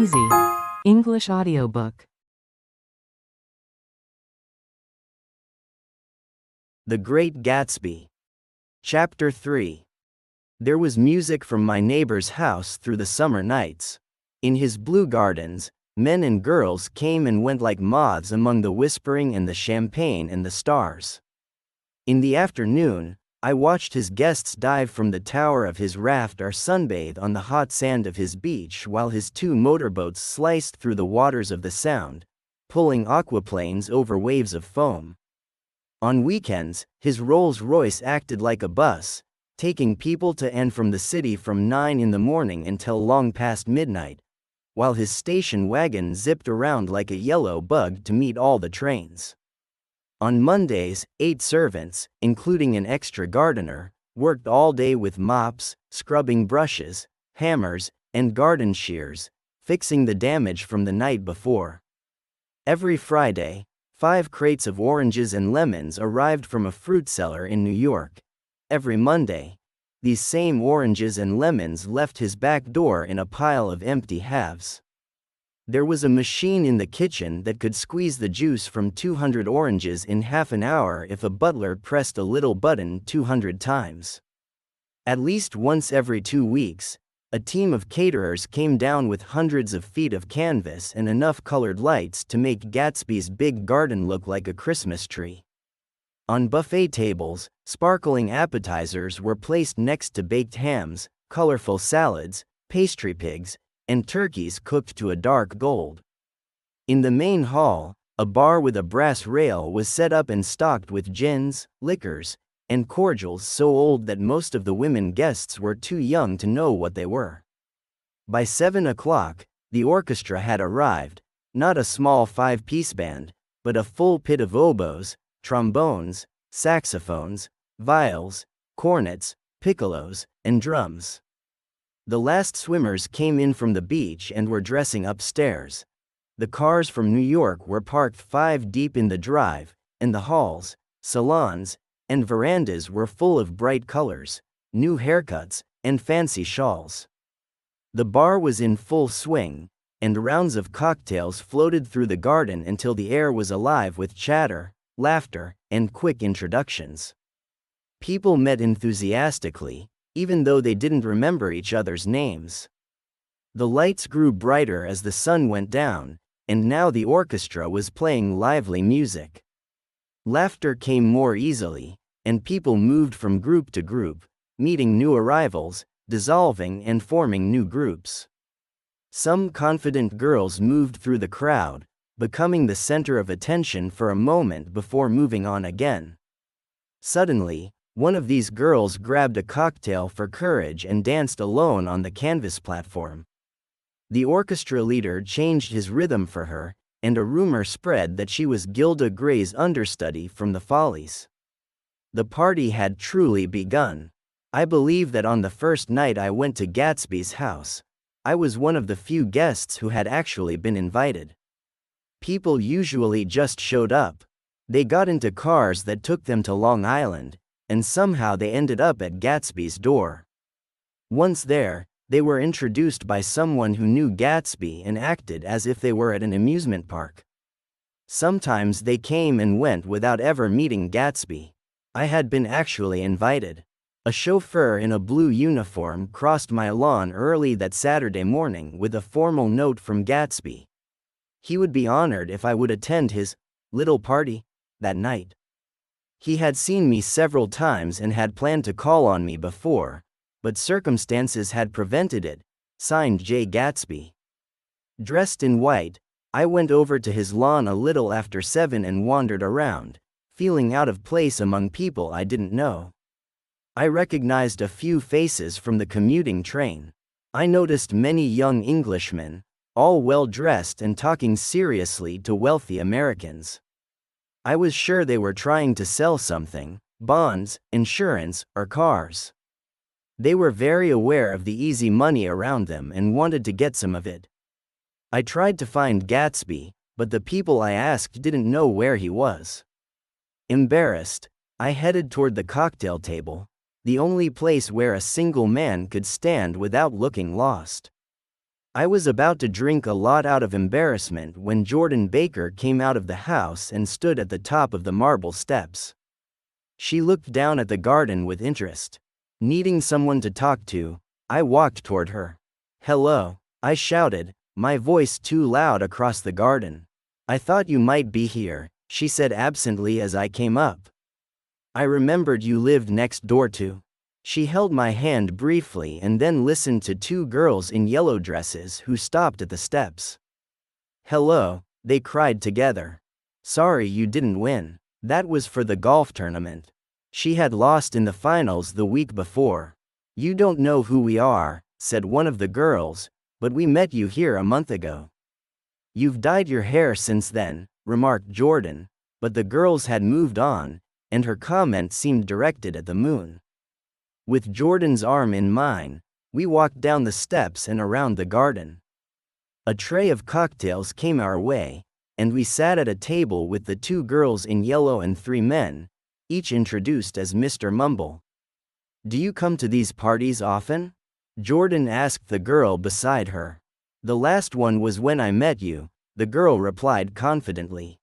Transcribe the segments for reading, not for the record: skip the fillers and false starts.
Easy English audiobook. The Great Gatsby. Chapter 3. There was music from my neighbor's house through the summer nights. In his blue gardens, men and girls came and went like moths among the whispering and the champagne and the stars. In the afternoon, I watched his guests dive from the tower of his raft or sunbathe on the hot sand of his beach while his two motorboats sliced through the waters of the Sound, pulling aquaplanes over waves of foam. On weekends, his Rolls-Royce acted like a bus, taking people to and from the city from 9 in the morning until long past midnight, while his station wagon zipped around like a yellow bug to meet all the trains. On Mondays, 8 servants, including an extra gardener, worked all day with mops, scrubbing brushes, hammers, and garden shears, fixing the damage from the night before. Every Friday, 5 crates of oranges and lemons arrived from a fruit seller in New York. Every Monday, these same oranges and lemons left his back door in a pile of empty halves. There was a machine in the kitchen that could squeeze the juice from 200 oranges in half an hour if a butler pressed a little button 200 times. At least once every 2 weeks, a team of caterers came down with hundreds of feet of canvas and enough colored lights to make Gatsby's big garden look like a Christmas tree. On buffet tables, sparkling appetizers were placed next to baked hams, colorful salads, pastry pigs, and turkeys cooked to a dark gold. In the main hall, a bar with a brass rail was set up and stocked with gins, liquors, and cordials so old that most of the women guests were too young to know what they were. By 7 o'clock, the orchestra had arrived, not a small 5-piece band, but a full pit of oboes, trombones, saxophones, viols, cornets, piccolos, and drums. The last swimmers came in from the beach and were dressing upstairs. The cars from New York were parked 5 deep in the drive, and the halls, salons, and verandas were full of bright colors, new haircuts, and fancy shawls. The bar was in full swing, and rounds of cocktails floated through the garden until the air was alive with chatter, laughter, and quick introductions. People met enthusiastically, even though they didn't remember each other's names. The lights grew brighter as the sun went down, and now the orchestra was playing lively music. Laughter came more easily, and people moved from group to group, meeting new arrivals, dissolving and forming new groups. Some confident girls moved through the crowd, becoming the center of attention for a moment before moving on again. Suddenly, one of these girls grabbed a cocktail for courage and danced alone on the canvas platform. The orchestra leader changed his rhythm for her, and a rumor spread that she was Gilda Gray's understudy from the Follies. The party had truly begun. I believe that on the first night I went to Gatsby's house, I was one of the few guests who had actually been invited. People usually just showed up. They got into cars that took them to Long Island, and somehow they ended up at Gatsby's door. Once there, they were introduced by someone who knew Gatsby and acted as if they were at an amusement park. Sometimes they came and went without ever meeting Gatsby. I had been actually invited. A chauffeur in a blue uniform crossed my lawn early that Saturday morning with a formal note from Gatsby. He would be honored if I would attend his little party that night. He had seen me several times and had planned to call on me before, but circumstances had prevented it. Signed J. Gatsby. Dressed in white, I went over to his lawn a little after 7 and wandered around, feeling out of place among people I didn't know. I recognized a few faces from the commuting train. I noticed many young Englishmen, all well-dressed and talking seriously to wealthy Americans. I was sure they were trying to sell something, bonds, insurance, or cars. They were very aware of the easy money around them and wanted to get some of it. I tried to find Gatsby, but the people I asked didn't know where he was. Embarrassed, I headed toward the cocktail table, the only place where a single man could stand without looking lost. I was about to drink a lot out of embarrassment when Jordan Baker came out of the house and stood at the top of the marble steps. She looked down at the garden with interest. Needing someone to talk to, I walked toward her. "Hello," I shouted, my voice too loud across the garden. "I thought you might be here," she said absently as I came up. "I remembered you lived next door to." She held my hand briefly and then listened to two girls in yellow dresses who stopped at the steps. "Hello," they cried together. "Sorry you didn't win. That was for the golf tournament. She had lost in the finals the week before." "You don't know who we are," said one of the girls, "but we met you here a month ago." "You've dyed your hair since then," remarked Jordan, but the girls had moved on, and her comment seemed directed at the moon. With Jordan's arm in mine, we walked down the steps and around the garden. A tray of cocktails came our way, and we sat at a table with the two girls in yellow and three men, each introduced as Mr. Mumble. "Do you come to these parties often?" Jordan asked the girl beside her. "The last one was when I met you," the girl replied confidently.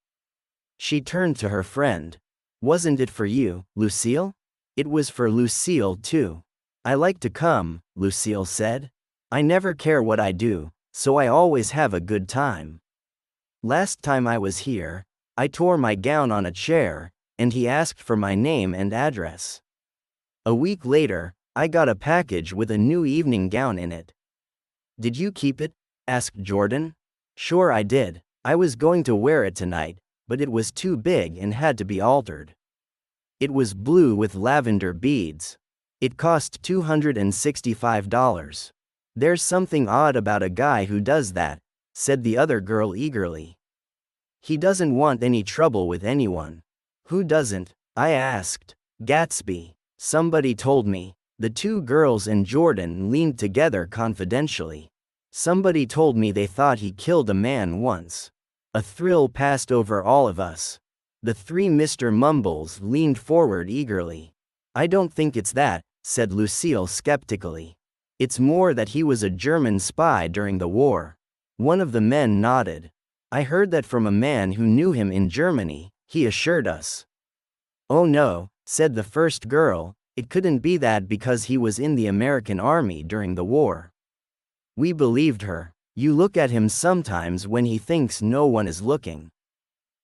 She turned to her friend. "Wasn't it for you, Lucille?" "It was for Lucille too. I like to come," Lucille said. "I never care what I do, so I always have a good time. Last time I was here, I tore my gown on a chair, and he asked for my name and address. A week later, I got a package with a new evening gown in it." "Did you keep it?" asked Jordan. "Sure I did. I was going to wear it tonight, but it was too big and had to be altered. It was blue with lavender beads. It cost $265. There's something odd about a guy who does that," said the other girl eagerly. "He doesn't want any trouble with anyone." "Who doesn't?" I asked. "Gatsby. Somebody told me." The two girls and Jordan leaned together confidentially. "Somebody told me they thought he killed a man once." A thrill passed over all of us. The three Mr. Mumbles leaned forward eagerly. "I don't think it's that," said Lucille skeptically. "It's more that he was a German spy during the war." One of the men nodded. "I heard that from a man who knew him in Germany," he assured us. "Oh no," said the first girl, "it couldn't be that because he was in the American Army during the war." We believed her. "You look at him sometimes when he thinks no one is looking.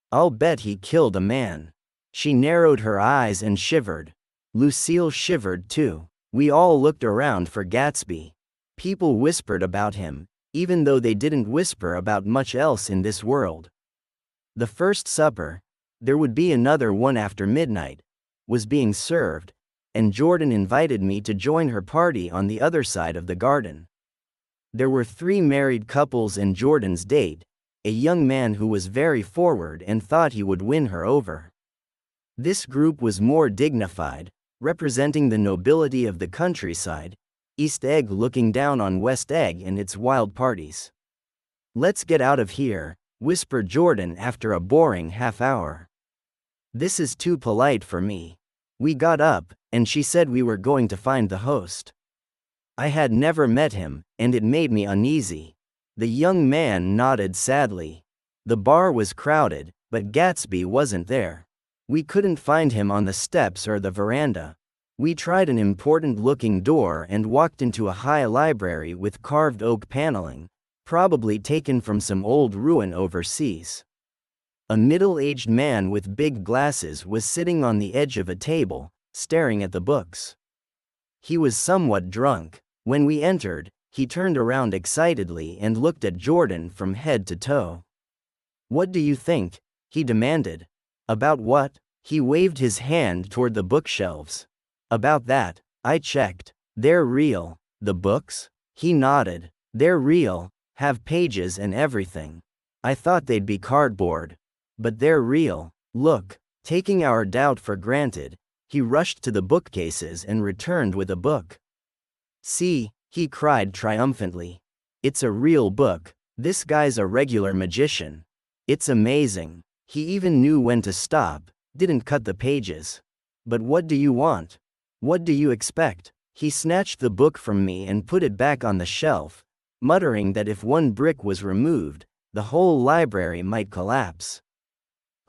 I'll bet he killed a man." She narrowed her eyes and shivered. Lucille shivered too. We all looked around for Gatsby. People whispered about him, even though they didn't whisper about much else in this world. The first supper, there would be another one after midnight, was being served, and Jordan invited me to join her party on the other side of the garden. There were three married couples and Jordan's date, a young man who was very forward and thought he would win her over. This group was more dignified, representing the nobility of the countryside, East Egg looking down on West Egg and its wild parties. "Let's get out of here," whispered Jordan after a boring half hour. "This is too polite for me." We got up, and she said we were going to find the host. I had never met him, and it made me uneasy. The young man nodded sadly. The bar was crowded, but Gatsby wasn't there. We couldn't find him on the steps or the veranda. We tried an important-looking door and walked into a high library with carved oak paneling, probably taken from some old ruin overseas. A middle-aged man with big glasses was sitting on the edge of a table, staring at the books. He was somewhat drunk. When we entered, he turned around excitedly and looked at Jordan from head to toe. "What do you think?" he demanded. "About what?" He waved his hand toward the bookshelves. "About that," I checked. "They're real." "The books?" He nodded. "They're real, have pages and everything. I thought they'd be cardboard. But they're real. Look." Taking our doubt for granted, he rushed to the bookcases and returned with a book. "See," he cried triumphantly. "It's a real book. This guy's a regular magician. It's amazing. He even knew when to stop, didn't cut the pages. But what do you want? What do you expect?" He snatched the book from me and put it back on the shelf, muttering that if one brick was removed, the whole library might collapse.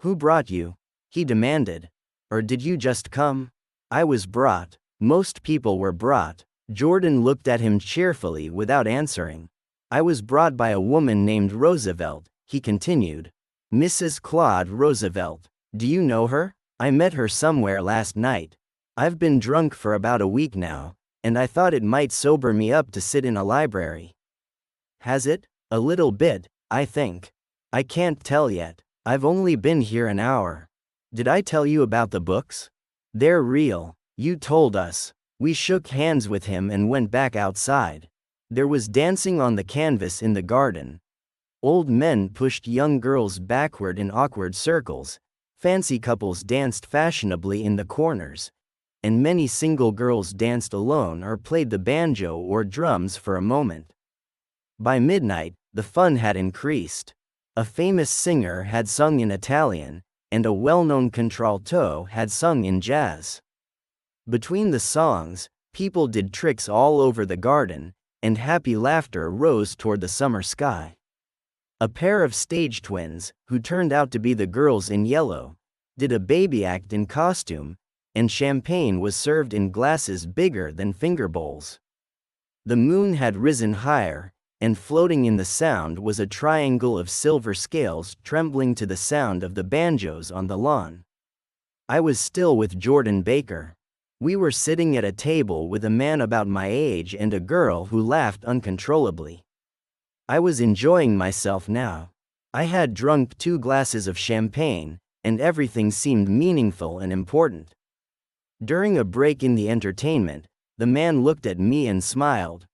"Who brought you?" he demanded. "Or did you just come?" "I was brought. Most people were brought." Jordan looked at him cheerfully without answering. "I was brought by a woman named Roosevelt," he continued. "Mrs. Claude Roosevelt. Do you know her? I met her somewhere last night. I've been drunk for about a week now, and I thought it might sober me up to sit in a library." "Has it? A little bit, I think. I can't tell yet. I've only been here an hour. Did I tell you about the books? They're real. You told us." We shook hands with him and went back outside. There was dancing on the canvas in the garden. Old men pushed young girls backward in awkward circles, fancy couples danced fashionably in the corners, and many single girls danced alone or played the banjo or drums for a moment. By midnight, the fun had increased. A famous singer had sung in Italian, and a well-known contralto had sung in jazz. Between the songs, people did tricks all over the garden, and happy laughter rose toward the summer sky. A pair of stage twins, who turned out to be the girls in yellow, did a baby act in costume, and champagne was served in glasses bigger than finger bowls. The moon had risen higher, and floating in the sound was a triangle of silver scales trembling to the sound of the banjos on the lawn. I was still with Jordan Baker. We were sitting at a table with a man about my age and a girl who laughed uncontrollably. I was enjoying myself now. I had drunk 2 glasses of champagne, and everything seemed meaningful and important. During a break in the entertainment, the man looked at me and smiled.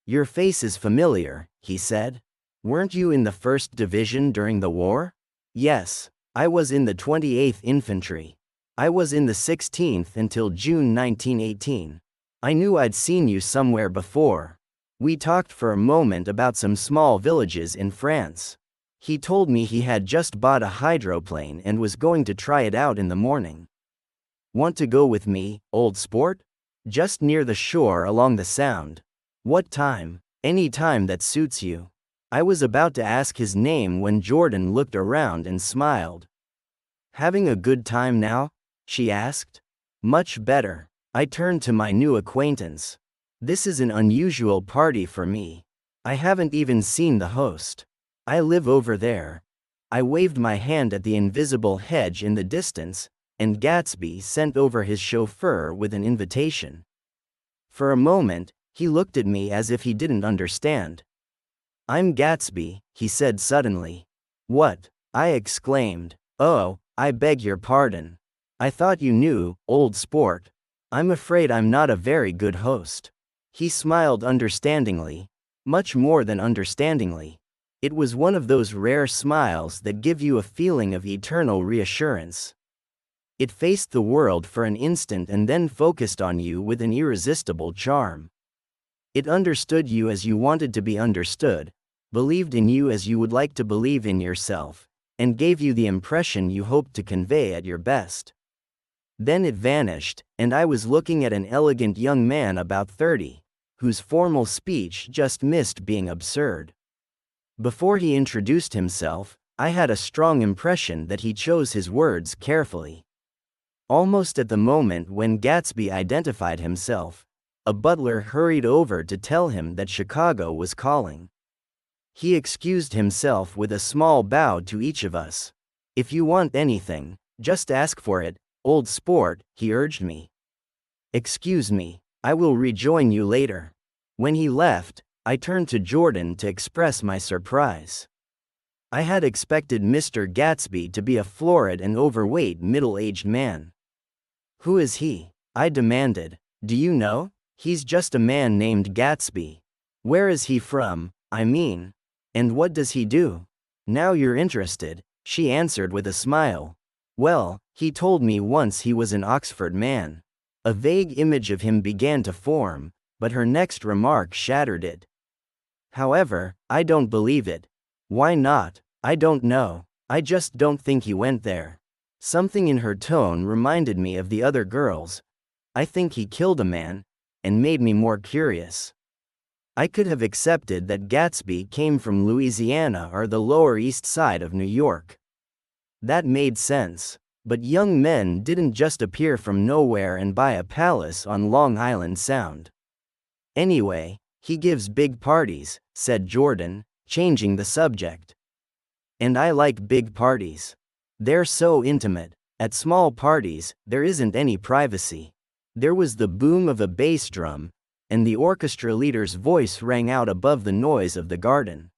"Your face is familiar," he said. "Weren't you in the 1st Division during the war?" "Yes, I was in the 28th Infantry. I was in the 16th until June 1918. I knew I'd seen you somewhere before." We talked for a moment about some small villages in France. He told me he had just bought a hydroplane and was going to try it out in the morning. "Want to go with me, old sport? Just near the shore along the Sound." "What time?" "Any time that suits you." I was about to ask his name when Jordan looked around and smiled. "Having a good time now?" she asked. "Much better." I turned to my new acquaintance. "This is an unusual party for me. I haven't even seen the host. I live over there." I waved my hand at the invisible hedge in the distance, and Gatsby sent over his chauffeur with an invitation. For a moment, he looked at me as if he didn't understand. "I'm Gatsby," he said suddenly. "What?" I exclaimed. "Oh, I beg your pardon. I thought you knew, old sport. I'm afraid I'm not a very good host." He smiled understandingly. Much more than understandingly. It was one of those rare smiles that give you a feeling of eternal reassurance. It faced the world for an instant and then focused on you with an irresistible charm. It understood you as you wanted to be understood, believed in you as you would like to believe in yourself, and gave you the impression you hoped to convey at your best. Then it vanished, and I was looking at an elegant young man about 30, whose formal speech just missed being absurd. Before he introduced himself, I had a strong impression that he chose his words carefully. Almost at the moment when Gatsby identified himself, a butler hurried over to tell him that Chicago was calling. He excused himself with a small bow to each of us. "If you want anything, just ask for it, old sport," he urged me. "Excuse me, I will rejoin you later." When he left, I turned to Jordan to express my surprise. I had expected Mr. Gatsby to be a florid and overweight middle-aged man. "Who is he?" I demanded. "Do you know? He's just a man named Gatsby." "Where is he from, I mean? And what does he do?" "Now you're interested," she answered with a smile. "Well, he told me once he was an Oxford man." A vague image of him began to form, but her next remark shattered it. "However, I don't believe it." "Why not?" "I don't know. I just don't think he went there." Something in her tone reminded me of the other girls. "I think he killed a man," and made me more curious. I could have accepted that Gatsby came from Louisiana or the Lower East Side of New York. That made sense. But young men didn't just appear from nowhere and buy a palace on Long Island Sound. Anyway, he gives big parties, said Jordan, changing the subject. And I like big parties. They're so intimate. At small parties, there isn't any privacy. There was the boom of a bass drum, and the orchestra leader's voice rang out above the noise of the garden.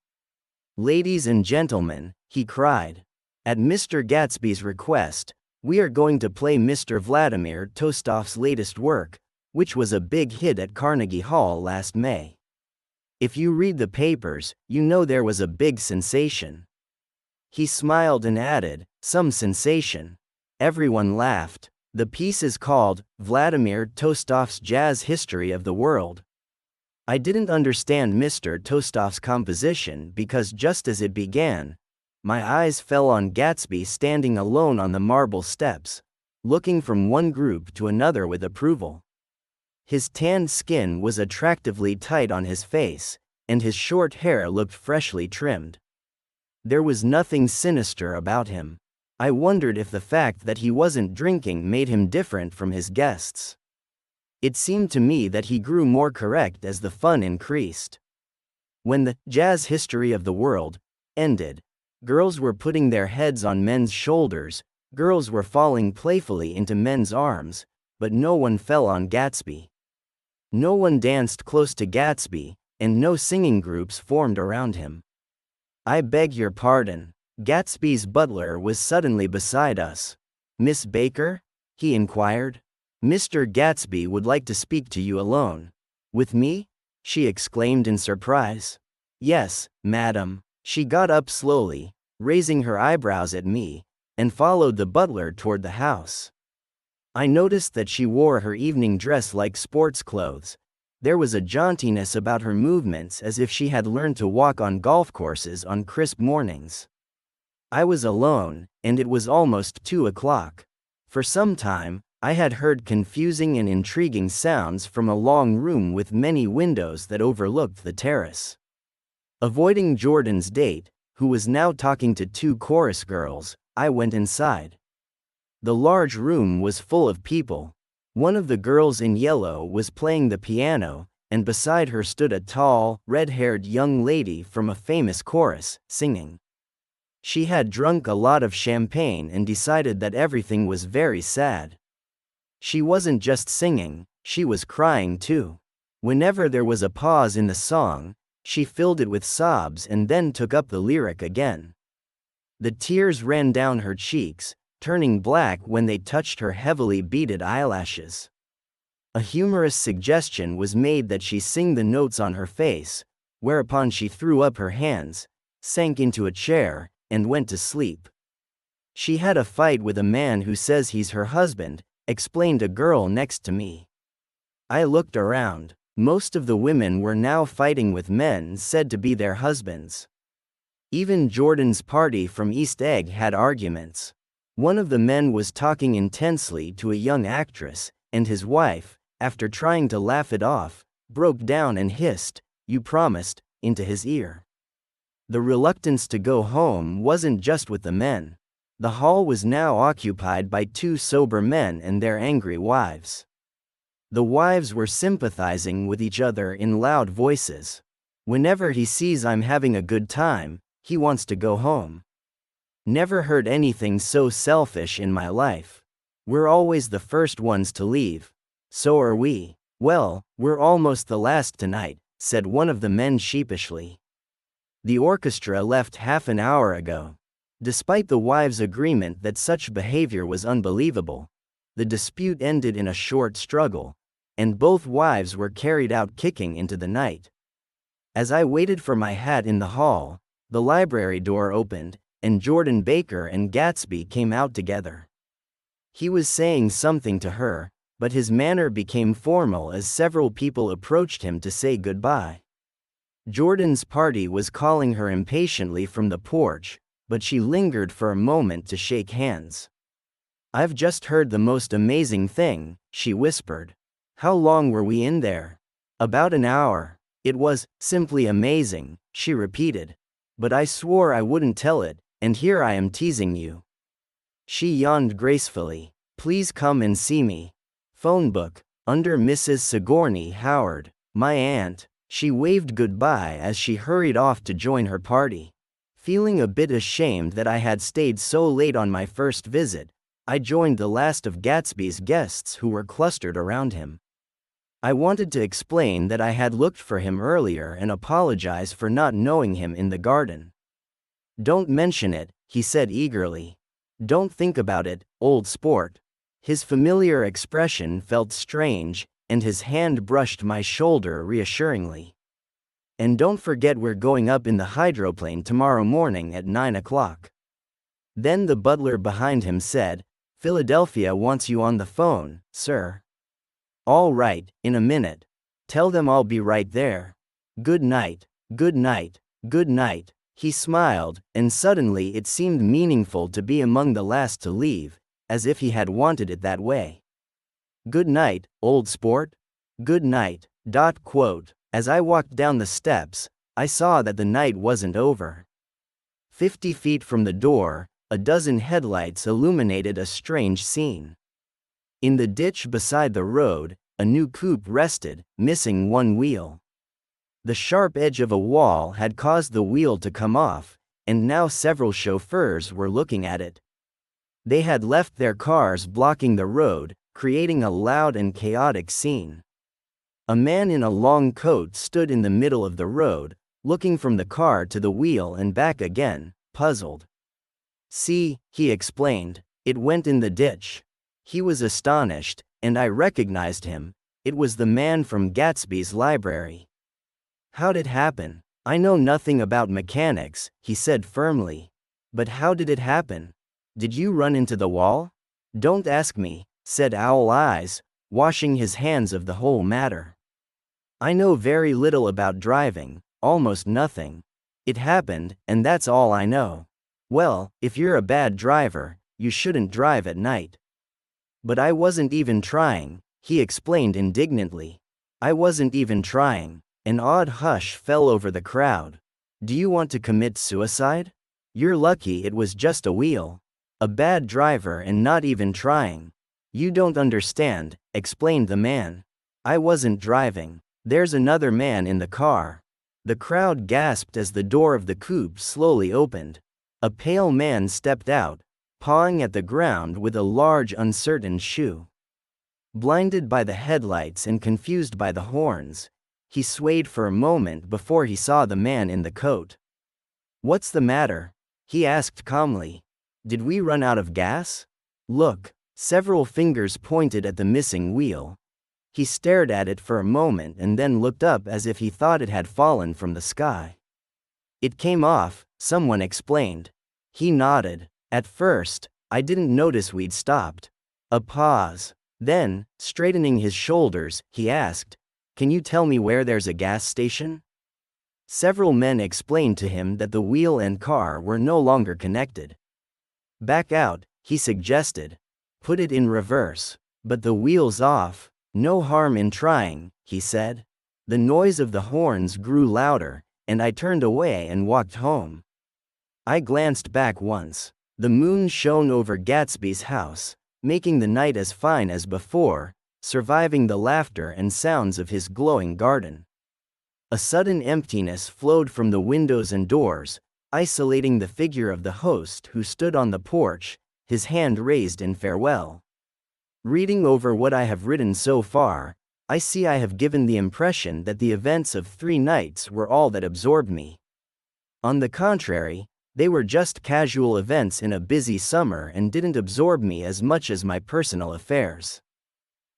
"Ladies and gentlemen," he cried. "At Mr. Gatsby's request, we are going to play Mr. Vladimir Tolstoy's latest work, which was a big hit at Carnegie Hall last May. If you read the papers, you know there was a big sensation." He smiled and added, "Some sensation." Everyone laughed. The piece is called Vladimir Tolstoy's Jazz History of the World. I didn't understand Mr. Tolstoy's composition because just as it began, my eyes fell on Gatsby standing alone on the marble steps, looking from one group to another with approval. His tanned skin was attractively tight on his face, and his short hair looked freshly trimmed. There was nothing sinister about him. I wondered if the fact that he wasn't drinking made him different from his guests. It seemed to me that he grew more correct as the fun increased. When the Jazz History of the World ended, girls were putting their heads on men's shoulders, girls were falling playfully into men's arms, but no one fell on Gatsby. No one danced close to Gatsby, and no singing groups formed around him. "I beg your pardon." Gatsby's butler was suddenly beside us. "Miss Baker?" he inquired. "Mr. Gatsby would like to speak to you alone." "With me?" she exclaimed in surprise. "Yes, madam." She got up slowly, raising her eyebrows at me, and followed the butler toward the house. I noticed that she wore her evening dress like sports clothes. There was a jauntiness about her movements as if she had learned to walk on golf courses on crisp mornings. I was alone, and it was almost 2 o'clock. For some time, I had heard confusing and intriguing sounds from a long room with many windows that overlooked the terrace. Avoiding Jordan's date, who was now talking to 2 chorus girls, I went inside. The large room was full of people. One of the girls in yellow was playing the piano, and beside her stood a tall, red-haired young lady from a famous chorus, singing. She had drunk a lot of champagne and decided that everything was very sad. She wasn't just singing, she was crying too. Whenever there was a pause in the song, she filled it with sobs and then took up the lyric again. The tears ran down her cheeks, turning black when they touched her heavily beaded eyelashes. A humorous suggestion was made that she sing the notes on her face, whereupon she threw up her hands, sank into a chair, and went to sleep. "She had a fight with a man who says he's her husband," explained a girl next to me. I looked around. Most of the women were now fighting with men said to be their husbands. Even Jordan's party from East Egg had arguments. One of the men was talking intensely to a young actress, and his wife, after trying to laugh it off, broke down and hissed, "You promised," into his ear. The reluctance to go home wasn't just with the men. The hall was now occupied by 2 sober men and their angry wives. The wives were sympathizing with each other in loud voices. "Whenever he sees I'm having a good time, he wants to go home. Never heard anything so selfish in my life. We're always the first ones to leave. So are we." "Well, we're almost the last tonight," said one of the men sheepishly. "The orchestra left half an hour ago." Despite the wives' agreement that such behavior was unbelievable, the dispute ended in a short struggle, and both wives were carried out kicking into the night. As I waited for my hat in the hall, the library door opened, and Jordan Baker and Gatsby came out together. He was saying something to her, but his manner became formal as several people approached him to say goodbye. Jordan's party was calling her impatiently from the porch, but she lingered for a moment to shake hands. "I've just heard the most amazing thing," she whispered. "How long were we in there?" "About an hour. It was simply amazing, she repeated. But I swore I wouldn't tell it, and here I am teasing you. She yawned gracefully. Please come and see me. Phone book, under Mrs. Sigourney Howard, my aunt. She waved goodbye as she hurried off to join her party. Feeling a bit ashamed that I had stayed so late on my first visit, I joined the last of Gatsby's guests who were clustered around him. I wanted to explain that I had looked for him earlier and apologize for not knowing him in the garden. Don't mention it, he said eagerly. Don't think about it, old sport. His familiar expression felt strange, and his hand brushed my shoulder reassuringly. And don't forget we're going up in the hydroplane tomorrow morning at 9 o'clock. Then the butler behind him said, Philadelphia wants you on the phone, sir. All right, in a minute. Tell them I'll be right there. Good night, good night, good night. He smiled, and suddenly it seemed meaningful to be among the last to leave, as if he had wanted it that way. Good night, old sport. Good night. Quote. As I walked down the steps, I saw that the night wasn't over. 50 feet from the door, a dozen headlights illuminated a strange scene. In the ditch beside the road, a new coupe rested, missing one wheel. The sharp edge of a wall had caused the wheel to come off, and now several chauffeurs were looking at it. They had left their cars blocking the road, creating a loud and chaotic scene. A man in a long coat stood in the middle of the road, looking from the car to the wheel and back again, puzzled. See, he explained, it went in the ditch. He was astonished, and I recognized him. It was the man from Gatsby's library. How'd it happen? I know nothing about mechanics, he said firmly. But how did it happen? Did you run into the wall? Don't ask me, said Owl Eyes, washing his hands of the whole matter. I know very little about driving, almost nothing. It happened, and that's all I know. Well, if you're a bad driver, you shouldn't drive at night. But I wasn't even trying, he explained indignantly. I wasn't even trying. An odd hush fell over the crowd. Do you want to commit suicide? You're lucky it was just a wheel. A bad driver and not even trying. You don't understand, explained the man. I wasn't driving. There's another man in the car. The crowd gasped as the door of the coupe slowly opened. A pale man stepped out, pawing at the ground with a large uncertain shoe. Blinded by the headlights and confused by the horns, he swayed for a moment before he saw the man in the coat. What's the matter? He asked calmly. Did we run out of gas? Look. Several fingers pointed at the missing wheel. He stared at it for a moment and then looked up as if he thought it had fallen from the sky. It came off, someone explained. He nodded. At first, I didn't notice we'd stopped. A pause. Then, straightening his shoulders, he asked, Can you tell me where there's a gas station? Several men explained to him that the wheel and car were no longer connected. Back out, he suggested. Put it in reverse. But the wheel's off. No harm in trying, he said. The noise of the horns grew louder, and I turned away and walked home. I glanced back once. The moon shone over Gatsby's house, making the night as fine as before, surviving the laughter and sounds of his glowing garden. A sudden emptiness flowed from the windows and doors, isolating the figure of the host who stood on the porch, his hand raised in farewell. Reading over what I have written so far, I see I have given the impression that the events of 3 nights were all that absorbed me. On the contrary, they were just casual events in a busy summer and didn't absorb me as much as my personal affairs.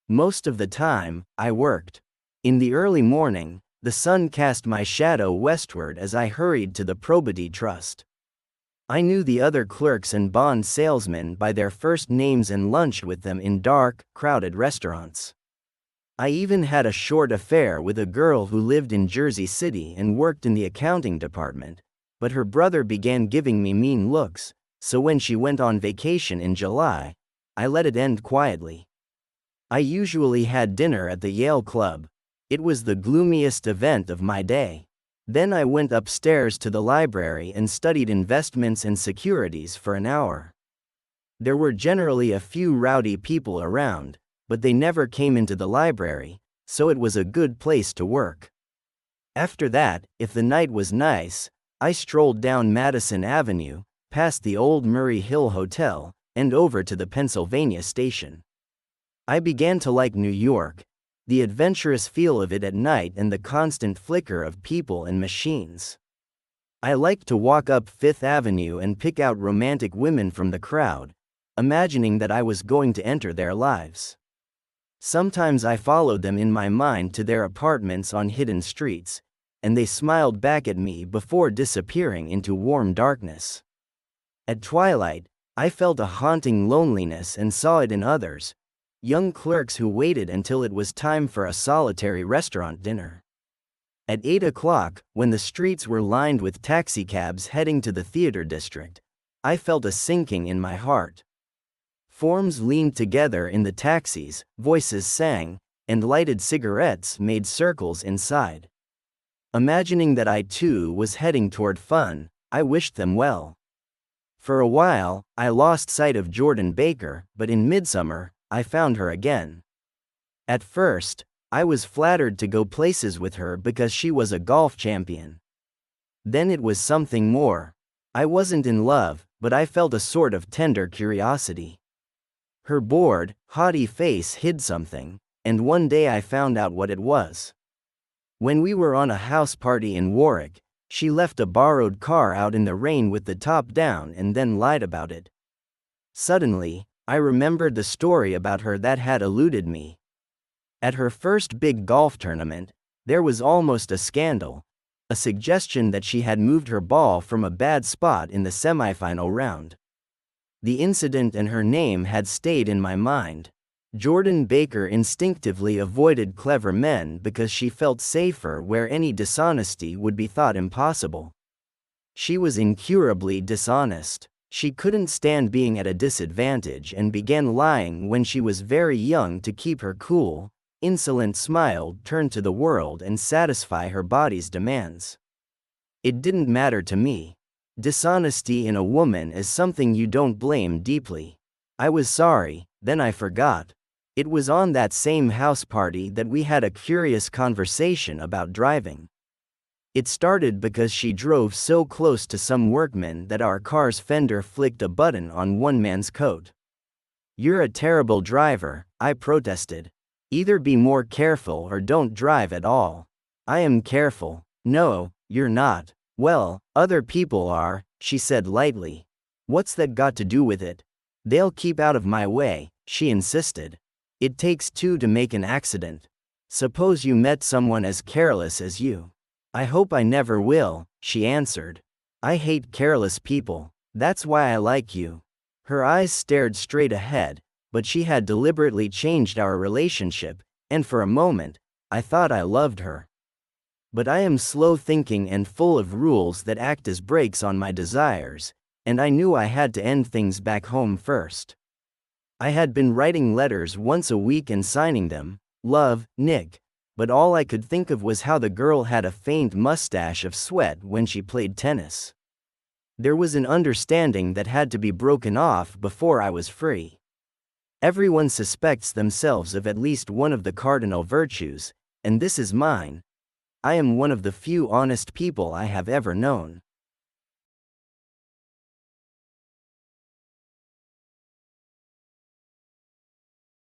Most of the time, I worked. In the early morning, the sun cast my shadow westward as I hurried to the Probity Trust. I knew the other clerks and bond salesmen by their first names and lunched with them in dark, crowded restaurants. I even had a short affair with a girl who lived in Jersey City and worked in the accounting department, but her brother began giving me mean looks, so when she went on vacation in July, I let it end quietly. I usually had dinner at the Yale Club. It was the gloomiest event of my day. Then I went upstairs to the library and studied investments and securities for an hour. There were generally a few rowdy people around, but they never came into the library, so it was a good place to work. After that, if the night was nice, I strolled down Madison Avenue, past the old Murray Hill Hotel, and over to the Pennsylvania Station. I began to like New York, the adventurous feel of it at night and the constant flicker of people and machines. I liked to walk up Fifth Avenue and pick out romantic women from the crowd, imagining that I was going to enter their lives. Sometimes I followed them in my mind to their apartments on hidden streets, and they smiled back at me before disappearing into warm darkness. At twilight, I felt a haunting loneliness and saw it in others, young clerks who waited until it was time for a solitary restaurant dinner. At 8 o'clock, when the streets were lined with taxicabs heading to the theater district, I felt a sinking in my heart. Forms leaned together in the taxis, voices sang, and lighted cigarettes made circles inside. Imagining that I too was heading toward fun, I wished them well. For a while, I lost sight of Jordan Baker, but in midsummer, I found her again. At first, I was flattered to go places with her because she was a golf champion. Then it was something more. I wasn't in love, but I felt a sort of tender curiosity. Her bored, haughty face hid something, and one day I found out what it was. When we were on a house party in Warwick, she left a borrowed car out in the rain with the top down and then lied about it. Suddenly, I remembered the story about her that had eluded me. At her first big golf tournament, there was almost a scandal, a suggestion that she had moved her ball from a bad spot in the semifinal round. The incident and her name had stayed in my mind. Jordan Baker instinctively avoided clever men because she felt safer where any dishonesty would be thought impossible. She was incurably dishonest. She couldn't stand being at a disadvantage and began lying when she was very young to keep her cool, insolent smile turned to the world and satisfy her body's demands. It didn't matter to me. Dishonesty in a woman is something you don't blame deeply. I was sorry, then I forgot. It was on that same house party that we had a curious conversation about driving. It started because she drove so close to some workmen that our car's fender flicked a button on one man's coat. "You're a terrible driver," I protested. "Either be more careful or don't drive at all." "I am careful." "No, you're not." "Well, other people are," she said lightly. "What's that got to do with it?" "They'll keep out of my way," she insisted. "It takes two to make an accident. Suppose you met someone as careless as you." "I hope I never will," she answered. "I hate careless people. That's why I like you." Her eyes stared straight ahead, but she had deliberately changed our relationship, and for a moment, I thought I loved her. But I am slow thinking and full of rules that act as brakes on my desires, and I knew I had to end things back home first. I had been writing letters once a week and signing them, "Love, Nick," but all I could think of was how the girl had a faint mustache of sweat when she played tennis. There was an understanding that had to be broken off before I was free. Everyone suspects themselves of at least one of the cardinal virtues, and this is mine. I am one of the few honest people I have ever known.